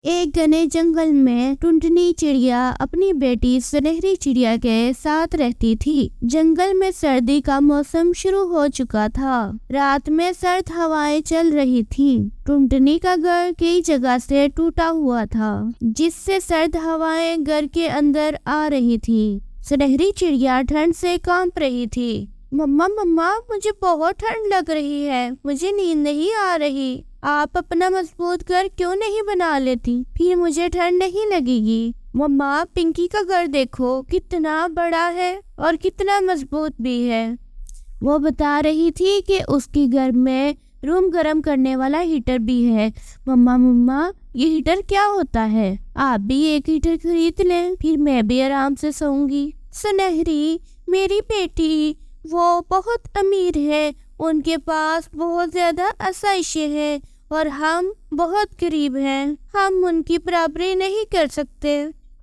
एक घने जंगल में टुनटुनी चिड़िया अपनी बेटी सुनहरी चिड़िया के साथ रहती थी। जंगल में सर्दी का मौसम शुरू हो चुका था। रात में सर्द हवाएं चल रही थीं। टुनटुनी का घर कई जगह से टूटा हुआ था, जिससे सर्द हवाएं घर के अंदर आ रही थी। सुनहरी चिड़िया ठंड से कांप रही थी। मम्मा मम्मा, मुझे बहुत ठंड लग रही है, मुझे नींद नहीं आ रही। आप अपना मजबूत घर क्यों नहीं बना लेती, फिर मुझे ठंड नहीं लगेगी। मम्मा, पिंकी का घर देखो, कितना बड़ा है और कितना मजबूत भी है। वो बता रही थी कि उसके घर में रूम गर्म करने वाला हीटर भी है। मम्मा मम्मा, ये हीटर क्या होता है? आप भी एक हीटर खरीद लें, फिर मैं भी आराम से सोऊंगी। सुनहरी, मेरी बेटी वो बहुत अमीर है, उनके पास बहुत ज्यादा आसाइशें हैं और हम बहुत गरीब हैं। हम उनकी बराबरी नहीं कर सकते।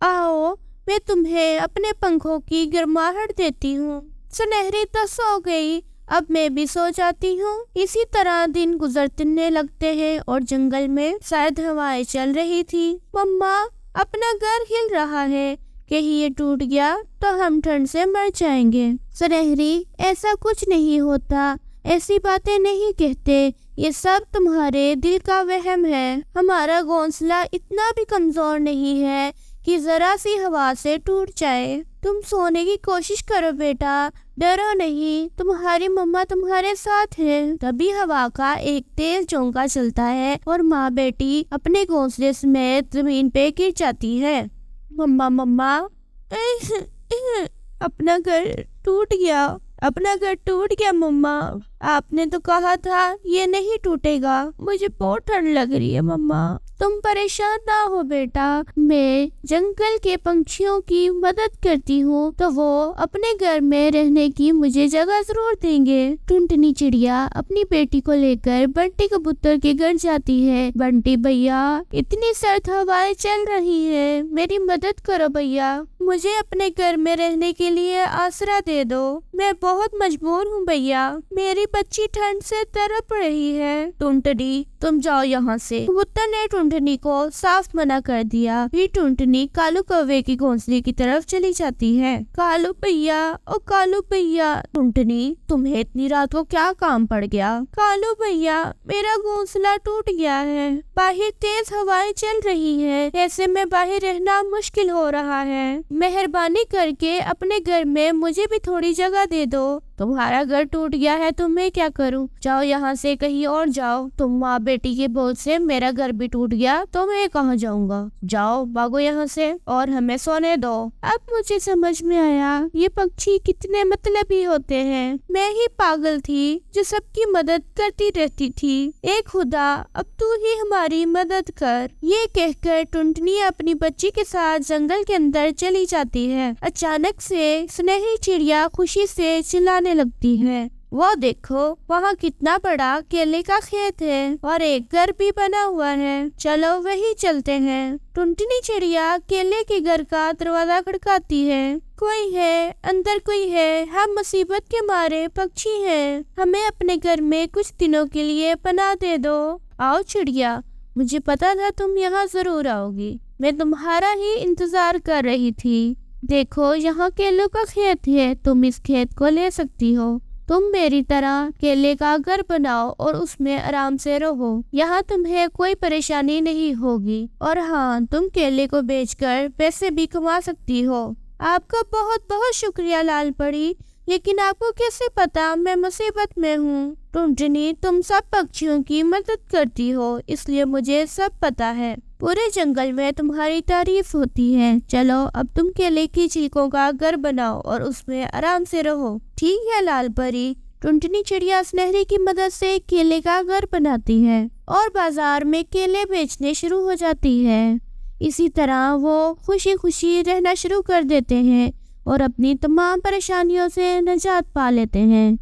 आओ, मैं तुम्हें अपने पंखों की गर्माहट देती हूँ। सुनहरी तो सो गई, अब मैं भी सो जाती हूँ। इसी तरह दिन गुजरने लगते हैं और जंगल में सर्द हवाएं चल रही थी। मम्मा, अपना घर हिल रहा है, कहीं ये टूट गया तो हम ठंड से मर जाएंगे। सुनहरी, ऐसा कुछ नहीं होता, ऐसी बातें नहीं कहते, ये सब तुम्हारे दिल का वहम है। हमारा घोंसला इतना भी कमजोर नहीं है कि जरा सी हवा से टूट जाए। तुम सोने की कोशिश करो बेटा, डरो नहीं, तुम्हारी मम्मा तुम्हारे साथ है। तभी हवा का एक तेज झोंका चलता है और माँ बेटी अपने घोंसले समेत जमीन पे गिर जाती है। मम्मा मम्मा, अपना घर टूट गया, अपना घर टूट गया। मम्मा, आपने तो कहा था ये नहीं टूटेगा। मुझे बहुत ठंड लग रही है मम्मा। तुम परेशान ना हो बेटा, मैं जंगल के पंछियों की मदद करती हूँ तो वो अपने घर में रहने की मुझे जगह जरूर देंगे। टुनटुनी चिड़िया अपनी बेटी को लेकर बंटी कबूतर के घर जाती है। बंटी भैया, इतनी सर्द हवाएं चल रही है, मेरी मदद करो भैया, मुझे अपने घर में रहने के लिए आसरा दे दो। मैं बहुत मजबूर हूँ भैया, मेरी बच्ची ठंड से तड़प रही है। टुनटुनी, तुम जाओ यहाँ से। कबूतर ने टुनटुनी को साफ मना कर दिया। फिर टुनटुनी कालू कौवे की घोंसले की तरफ चली जाती है। कालू भैया, ओ कालू भैया। टुनटुनी, तुम्हें इतनी रात को क्या काम पड़ गया? कालू भैया, मेरा घोंसला टूट गया है, बाहर तेज हवाएं चल रही है, ऐसे में बाहर रहना मुश्किल हो रहा है। मेहरबानी करके अपने घर में मुझे भी थोड़ी जगह दे दो। तुम्हारा घर टूट गया है तो मैं क्या करूं? जाओ यहाँ से कहीं और जाओ। तुम माँ बेटी के बोल से मेरा घर भी टूट गया तो मैं कहाँ जाऊंगा? जाओ, भागो यहाँ से और हमें सोने दो। अब मुझे समझ में आया ये पक्षी कितने मतलबी होते हैं। मैं ही पागल थी जो सबकी मदद करती रहती थी। ए खुदा, अब तू ही हमारी मदद कर। ये कहकर टुनटुनी अपनी बच्ची के साथ जंगल के अंदर चली जाती है। अचानक से सुनहरी चिड़िया खुशी से चिल्लाने लगती है। वो देखो, वहाँ कितना बड़ा केले का खेत है और एक घर भी बना हुआ है। चलो वही चलते हैं। टुनटुनी चिड़िया केले के घर का दरवाजा खड़काती है। कोई है? अंदर कोई है? हम मुसीबत के मारे पक्षी हैं, हमें अपने घर में कुछ दिनों के लिए पनाह दे दो। आओ चिड़िया, मुझे पता था तुम यहाँ जरूर आओगी, मैं तुम्हारा ही इंतजार कर रही थी। देखो, यहाँ केलों का खेत है, तुम इस खेत को ले सकती हो। तुम मेरी तरह केले का घर बनाओ और उसमें आराम से रहो। यहाँ तुम्हें कोई परेशानी नहीं होगी और हाँ, तुम केले को बेचकर पैसे भी कमा सकती हो। आपका बहुत बहुत शुक्रिया लाल परी, लेकिन आपको कैसे पता मैं मुसीबत में हूँ? टुनटुनी, तुम सब पक्षियों की मदद करती हो, इसलिए मुझे सब पता है। पूरे जंगल में तुम्हारी तारीफ होती है। चलो, अब तुम केले की छिलकों का घर बनाओ और उसमें आराम से रहो। ठीक है लाल परी। टुनटुनी चिड़िया सुनहरी की मदद से केले का घर बनाती है और बाजार में केले बेचने शुरू हो जाती है। इसी तरह वो खुशी खुशी रहना शुरू कर देते हैं और अपनी तमाम परेशानियों से निजात पा लेते हैं।